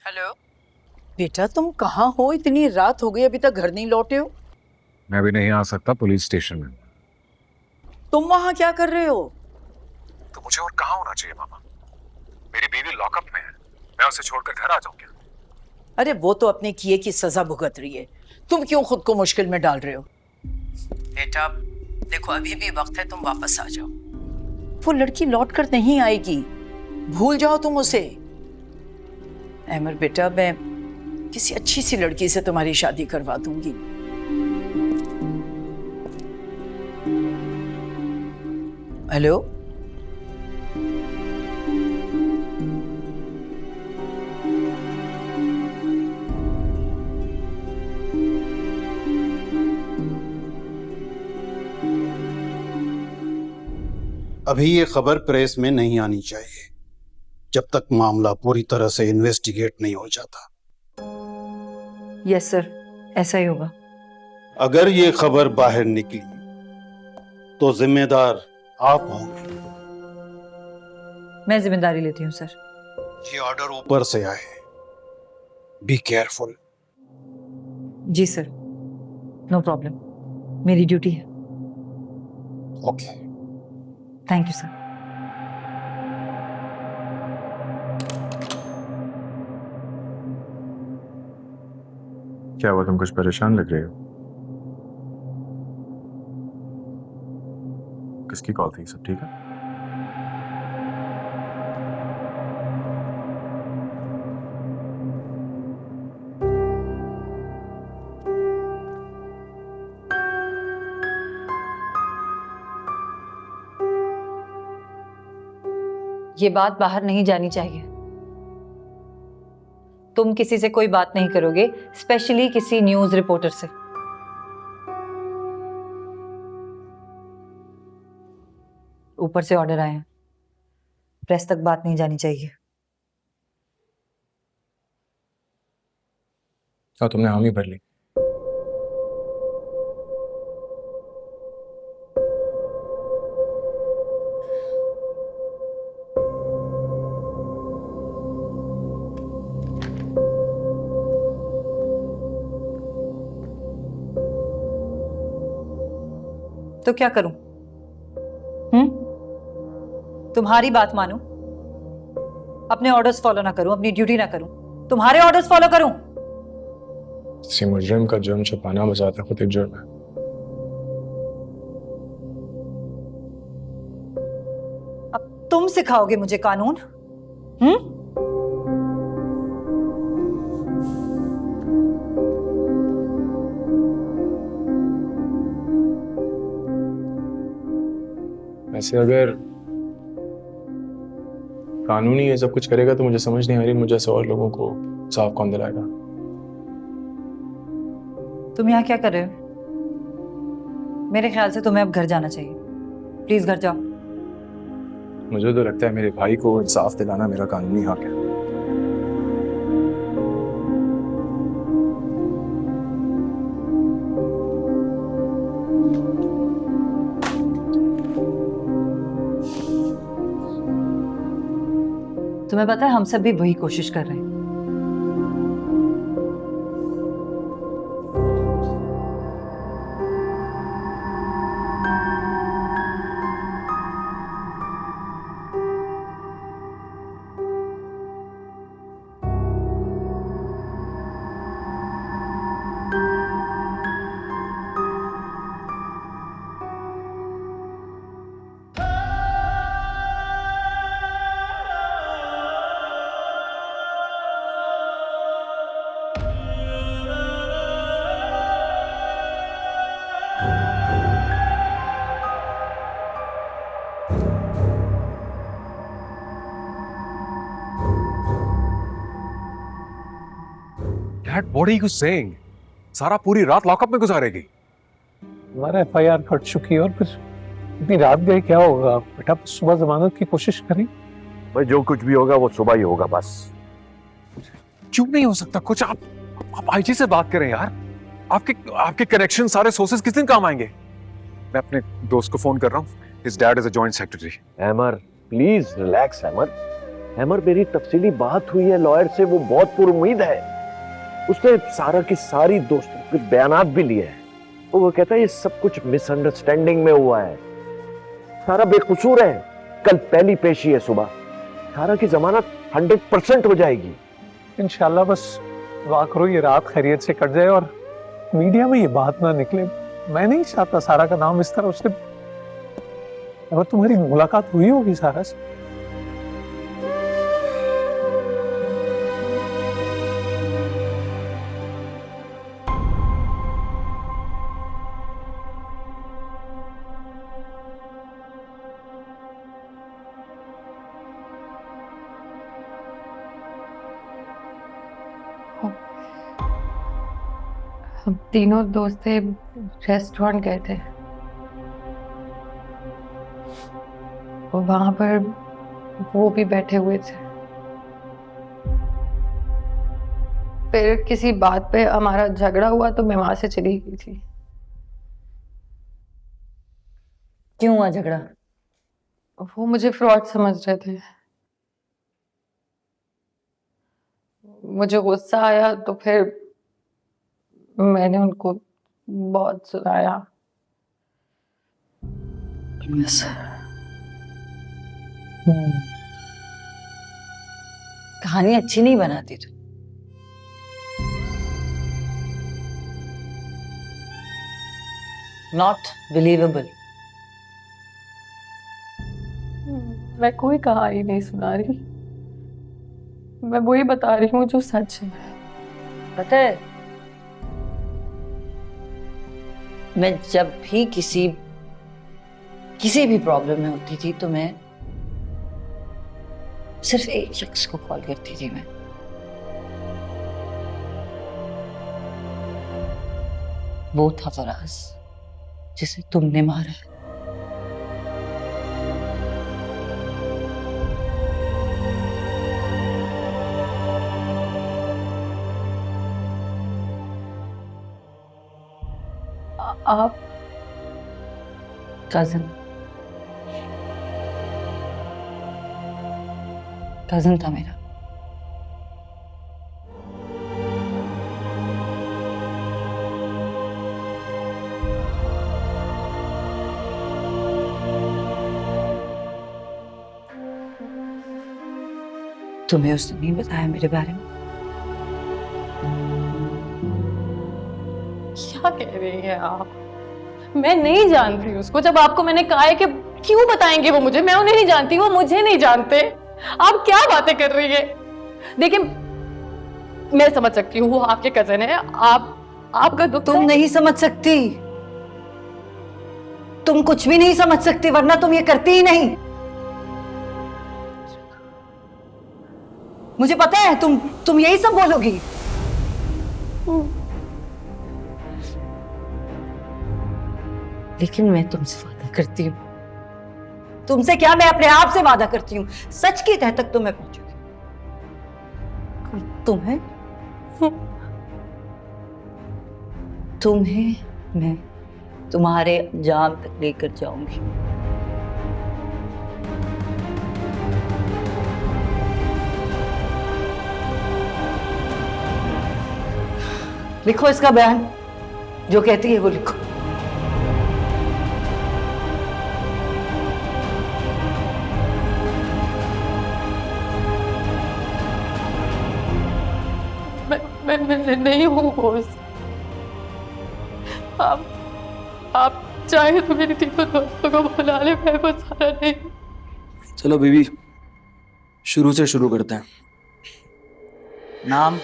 Hello बेटा, तुम कहाँ हो? इतनी रात हो गई, अभी तक घर नहीं लौटे हो। मैं भी नहीं आ सकता पुलिस स्टेशन में। तुम वहाँ क्या कर रहे हो? तो मुझे और कहाँ होना चाहिए मामा? मेरी बीवी लॉकअप में है, मैं उसे छोड़कर घर आ जाऊं क्या? अरे वो तो अपने किए की सजा भुगत रही है, तुम क्यों खुद को मुश्किल में डाल रहे हो? बेटा देखो, अभी भी वक्त है, तुम वापस आ जाओ। वो लड़की लौट कर नहीं आएगी, भूल जाओ तुम उसे। अहमर बेटा, मैं किसी अच्छी सी लड़की से तुम्हारी शादी करवा दूंगी। हेलो, अभी ये खबर प्रेस में नहीं आनी चाहिए जब तक मामला पूरी तरह से इन्वेस्टिगेट नहीं हो जाता। यस सर, ऐसा ही होगा। अगर ये खबर बाहर निकली तो जिम्मेदार आप होंगे। मैं जिम्मेदारी लेती हूँ सर। ये ऑर्डर ऊपर से आए, बी केयरफुल। जी सर, नो प्रॉब्लम, मेरी ड्यूटी है। ओके। Thank you sir. क्या हुआ, तुम कुछ परेशान लग रहे हो? किसकी कॉल थी? सब ठीक है? ये बात बाहर नहीं जानी चाहिए। तुम किसी से कोई बात नहीं करोगे, स्पेशली किसी न्यूज रिपोर्टर से। ऊपर से ऑर्डर आए हैं, प्रेस तक बात नहीं जानी चाहिए। हाँ, तुमने हामी भर ली। तो क्या करूं? तुम्हारी बात मानूं? अपने ऑर्डर्स फॉलो ना करूं, अपनी ड्यूटी ना करूं, तुम्हारे ऑर्डर्स फॉलो करूं? किसी मुजरिम का जुर्म छुपाना बजाता खुद एक जुर्म है। अब तुम सिखाओगे मुझे कानून? वैसे अगर कानूनी ये सब कुछ करेगा तो मुझे समझ नहीं आ रही, मुझे ऐसे और लोगों को साफ कौन दिलाएगा? तुम यहाँ क्या कर रहे हो? मेरे ख्याल से तुम्हें अब घर जाना चाहिए। प्लीज घर जाओ। मुझे तो लगता है मेरे भाई को इंसाफ दिलाना मेरा कानूनी हक है। तुम्हें पता है, हम सब भी वही कोशिश कर रहे हैं। Dad, what are you saying? सारा पूरी रात लॉकअप में गुजारेगी? हमारा FIR कट चुकी है और फिर इतनी रात गई, क्या होगा बेटा? सुबह जमानत की कोशिश करें। भाई जो कुछ भी होगा वो सुबह ही होगा बस। क्यों नहीं हो सकता कुछ? आप आईजी से बात करें यार। आपके कनेक्शन, सारे सोर्सेज किस दिन काम आएंगे? मैं अपने दोस्त को फोन कर रहा हूँ। His dad is a joint secretary. Ahmar please relax Ahmar. Hammer, मेरी तफसीली बात हुई है लॉयर से, वो बहुत पुरुम्मीद है। उसने सारा की सारी दोस्तों के बयानात भी लिए हैं। वो कहता है ये सब कुछ मिसअंडरस्टैंडिंग में हुआ है, सारा बेकसूर है। कल पहली पेशी है सुबह, सारा की जमानत 100% हो जाएगी। इंशाल्लाह बस दुआ करो ये रात खैरियत से कट जाए और मीडिया में ये बात ना निकले। मैं नहीं चाहता सारा का नाम इस तरह उससे। अगर तुम्हारी मुलाकात हुई होगी सारा से? हम तीनों दोस्त थे, रेस्टोरेंट गए थे और वहां पर वो भी बैठे हुए थे। फिर किसी बात पे हमारा झगड़ा हुआ तो मैं वहां से चली गई थी। क्यों हुआ झगड़ा? वो मुझे फ्रॉड समझ रहे थे। मुझे गुस्सा आया तो फिर मैंने उनको बहुत सुनाया। कहानी अच्छी नहीं बनाती तू। Not believable. मैं कोई कहानी नहीं सुना रही, मैं वही बता रही हूँ जो सच है। पता है, मैं जब भी किसी भी प्रॉब्लम में होती थी तो मैं सिर्फ एक शख्स को कॉल करती थी। मैं वो था फराज, जिसे तुमने मारा है। आप कजन था मेरा। तुम्हें उसने नहीं बताया मेरे बारे में? क्या कह रही हैं आप? मैं नहीं जानती उसको। जब आपको मैंने कहा है कि क्यों बताएंगे वो मुझे, मैं उन्हें नहीं जानती, वो मुझे नहीं जानते। आप क्या बातें कर रही है? देखिए, मैं समझ सकती हूँ वो आपके कजन है। आपका दुख तुम नहीं समझ सकती, तुम कुछ भी नहीं समझ सकती, वरना तुम ये करती ही नहीं। मुझे पता है तुम यही सब बोलोगी। लेकिन मैं तुमसे वादा करती हूँ, तुमसे क्या, मैं अपने आप से वादा करती हूँ, सच की तह तक तो मैं पहुंचूंगी। तुम्हें मैं तुम्हारे अंजाम तक लेकर जाऊंगी। लिखो इसका बयान, जो कहती है वो लिखो। मैं नहीं हूँ बॉस। आप चाहे तो मेरी तीनों दोस्तों को बुला ले, मैं वो सारा नहीं। चलो बीबी, शुरू से शुरू करते हैं। नाम?